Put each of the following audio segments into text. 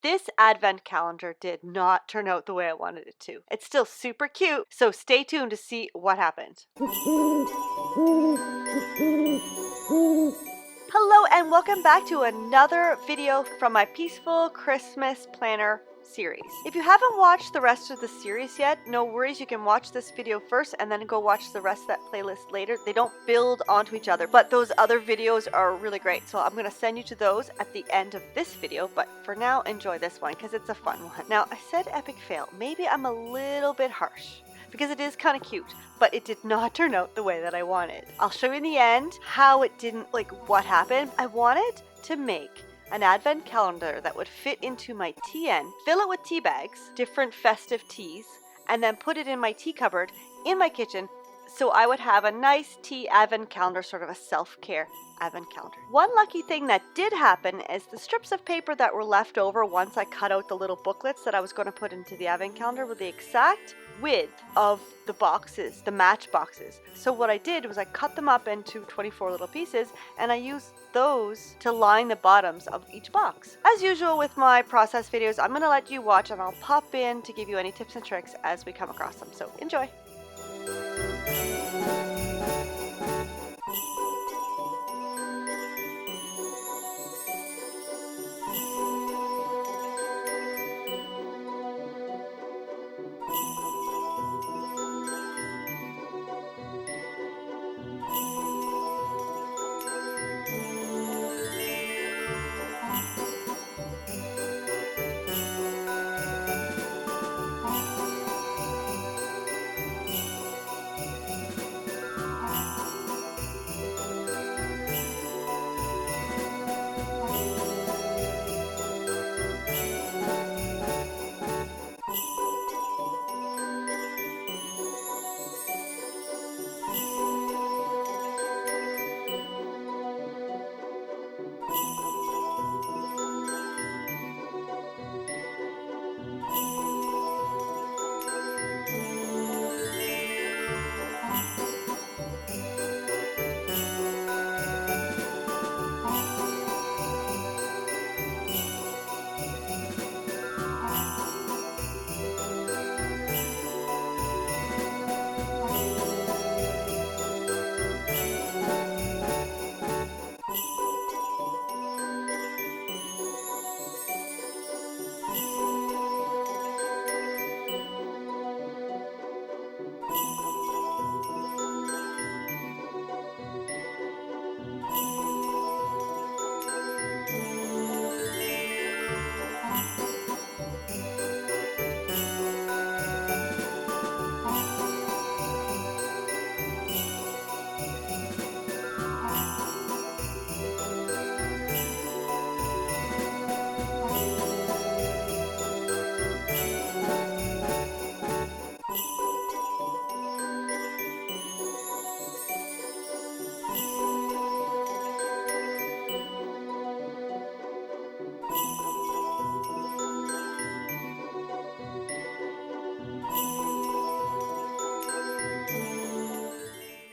This advent calendar did not turn out the way I wanted it to. It's still super cute, so stay tuned to see what happened. Hello and welcome back to another video from my Peaceful Christmas Planner series. If you haven't watched the rest of the series yet, no worries, you can watch this video first and then go watch the rest of that playlist later. They don't build onto each other, but those other videos are really great, so I'm going to send you to those at the end of this video, but for now enjoy this one because it's a fun one. Now, I said epic fail. Maybe I'm a little bit harsh, because it is kind of cute, but it did not turn out the way that I wanted. I'll show you in the end how it didn't, like what happened. I wanted to make an advent calendar that would fit into my TN, fill it with tea bags, different festive teas, and then put it in my tea cupboard in my kitchen so I would have a nice tea advent calendar, sort of a self-care advent calendar. One lucky thing that did happen is the strips of paper that were left over once I cut out the little booklets that I was going to put into the advent calendar were the exact width of the boxes, the match boxes. So what I did was I cut them up into 24 little pieces and I used those to line the bottoms of each box. As usual with my process videos, I'm going to let you watch and I'll pop in to give you any tips and tricks as we come across them. So enjoy.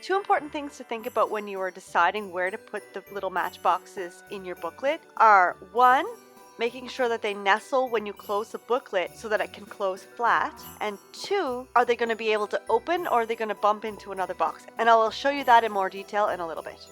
Two important things to think about when you are deciding where to put the little matchboxes in your booklet are, one, making sure that they nestle when you close the booklet so that it can close flat, and two, are they going to be able to open or are they going to bump into another box? And I will show you that in more detail in a little bit.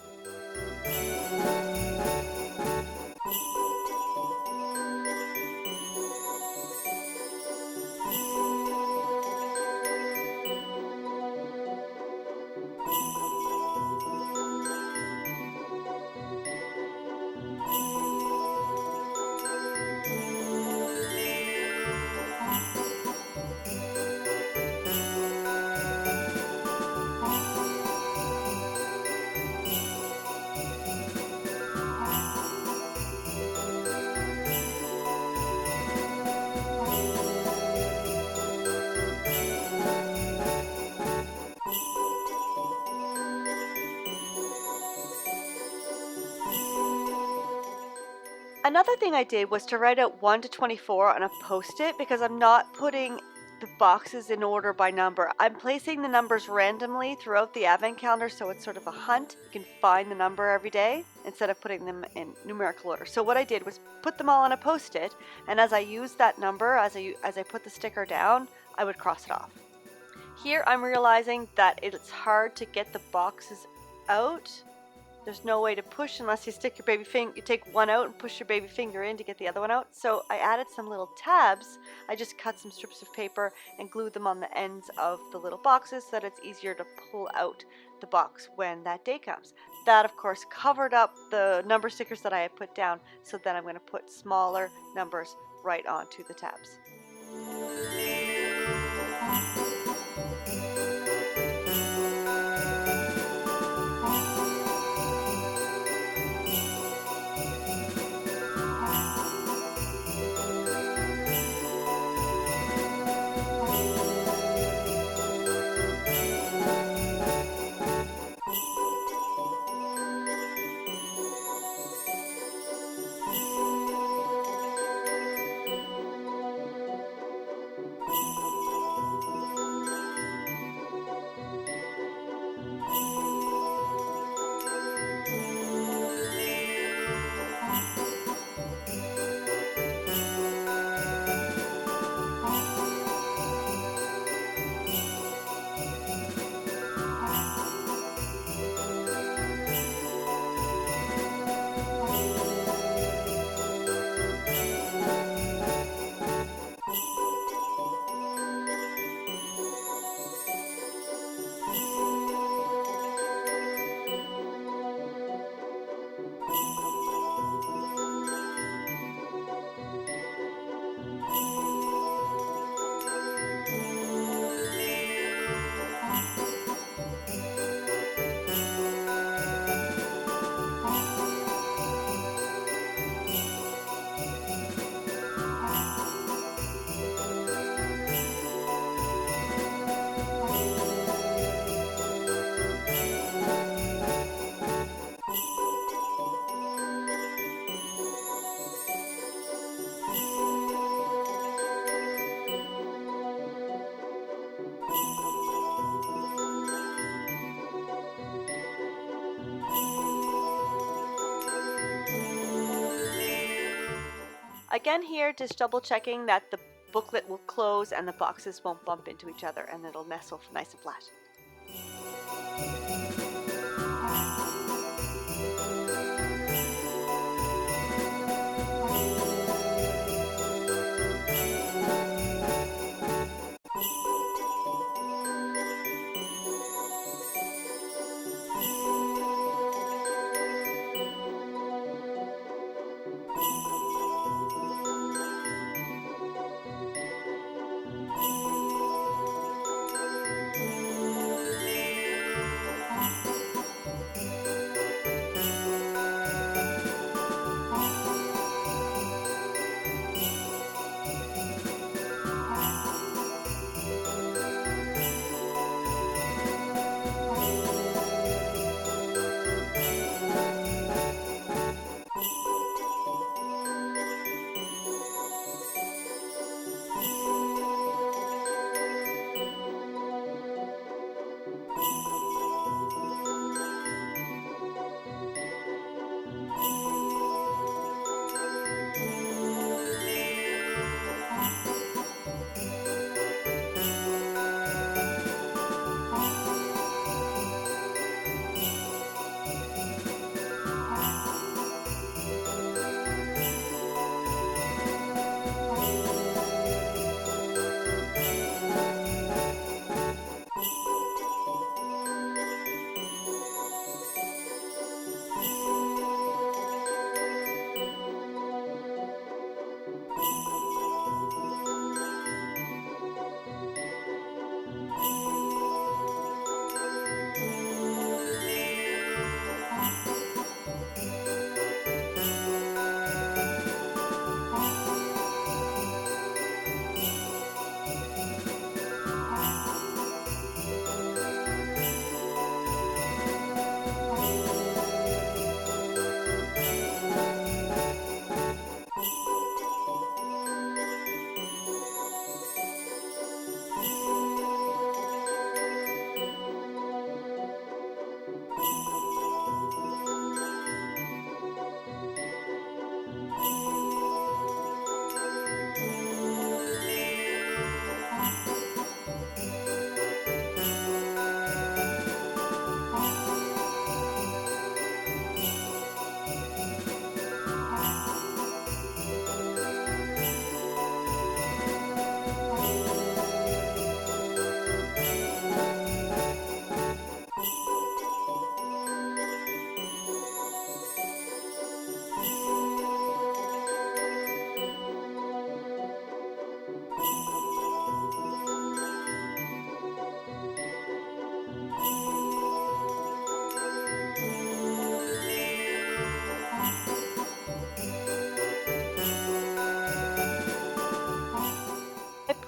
Another thing I did was to write out 1 to 24 on a post-it because I'm not putting the boxes in order by number. I'm placing the numbers randomly throughout the advent calendar, so it's sort of a hunt. You can find the number every day instead of putting them in numerical order. So what I did was put them all on a post-it, and as I used that number, as I put the sticker down, I would cross it off. Here I'm realizing that it's hard to get the boxes out. There's no way to push unless you stick your baby finger. You take one out and push your baby finger in to get the other one out. So I added some little tabs. I just cut some strips of paper and glued them on the ends of the little boxes so that it's easier to pull out the box when that day comes. That, of course, covered up the number stickers that I had put down. So then I'm going to put smaller numbers right onto the tabs. Again here, just double checking that the booklet will close and the boxes won't bump into each other and it'll nestle nice and flat.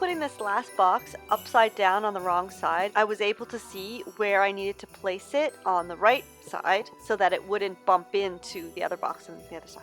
putting this last box upside down on the wrong side, I was able to see where I needed to place it on the right side so that it wouldn't bump into the other box on the other side.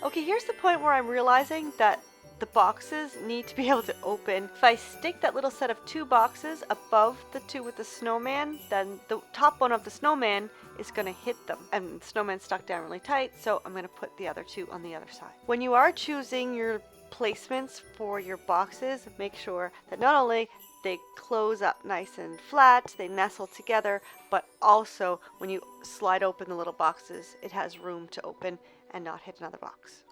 Okay, here's the point where I'm realizing that the boxes need to be able to open. If I stick that little set of 2 boxes above the 2 with the snowman, then the top one of the snowman is going to hit them. And the snowman's stuck down really tight, so I'm going to put the other 2 on the other side. When you are choosing your placements for your boxes, make sure that not only they close up nice and flat, they nestle together, but also when you slide open the little boxes, it has room to open and not hit another box.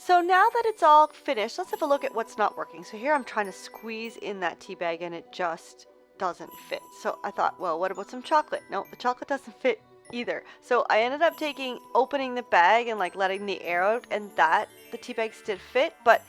So now that it's all finished, let's have a look at what's not working. So here I'm trying to squeeze in that tea bag and it just doesn't fit. So I thought, well, what about some chocolate? No, the chocolate doesn't fit either. So I ended up opening the bag and like letting the air out, and the tea bags did fit, but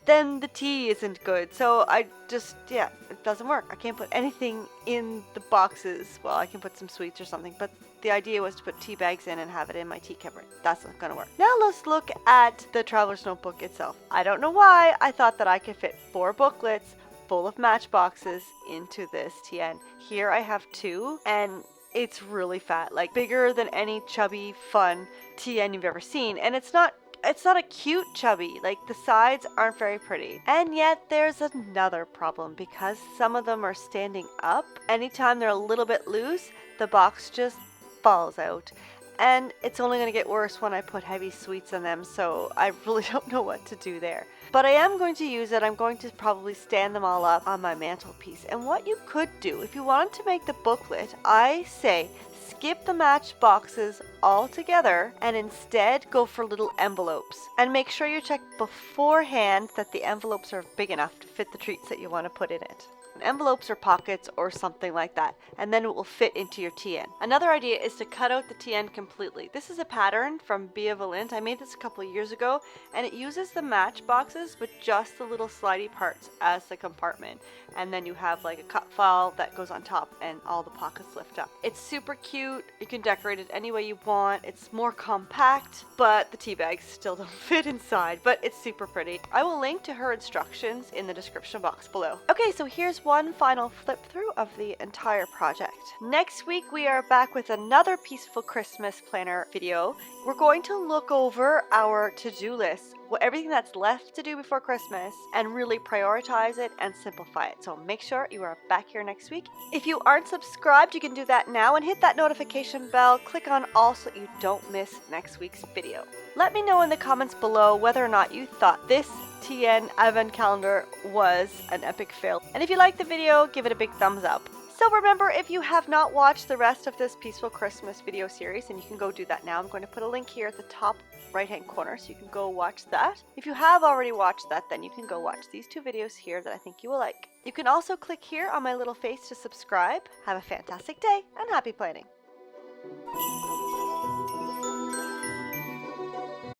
then the tea isn't good. So I just, yeah, it doesn't work. I can't put anything in the boxes. Well, I can put some sweets or something, but the idea was to put tea bags in and have it in my tea cupboard. That's not gonna work. Now let's look at the traveler's notebook itself. I don't know why I thought that I could fit 4 booklets full of matchboxes into this TN. Here I have 2, and it's really fat, like bigger than any chubby fun TN you've ever seen. And it's not a cute chubby, like the sides aren't very pretty. And yet there's another problem, because some of them are standing up. Anytime they're a little bit loose, the box just falls out. And it's only going to get worse when I put heavy sweets in them, so I really don't know what to do there. But I am going to use it. I'm going to probably stand them all up on my mantelpiece. And what you could do, if you wanted to make the booklet, I say skip the match boxes altogether and instead go for little envelopes. And make sure you check beforehand that the envelopes are big enough to fit the treats that you want to put in it. envelopes or pockets or something like that, and then it will fit into your TN. Another idea is to cut out the TN completely. This is a pattern from Bia Valent. I made this a couple of years ago, and it uses the match boxes with just the little slidey parts as the compartment, and then you have like a cut file that goes on top and all the pockets lift up. It's super cute. You can decorate it any way you want. It's more compact, but the tea bags still don't fit inside, but it's super pretty. I will link to her instructions in the description box below. Okay, so here's one final flip through of the entire project. Next week we are back with another Peaceful Christmas Planner video. We're going to look over our to-do list, everything that's left to do before Christmas, and really prioritize it and simplify it. So make sure you are back here next week. If you aren't subscribed, you can do that now and hit that notification bell. Click on all so you don't miss next week's video. Let me know in the comments below whether or not you thought this TN advent calendar was an epic fail. And if you liked the video, give it a big thumbs up. So remember, if you have not watched the rest of this Peaceful Christmas video series, and you can go do that now, I'm going to put a link here at the top right hand corner so you can go watch that. If you have already watched that, then you can go watch these two videos here that I think you will like. You can also click here on my little face to subscribe. Have a fantastic day and happy planning.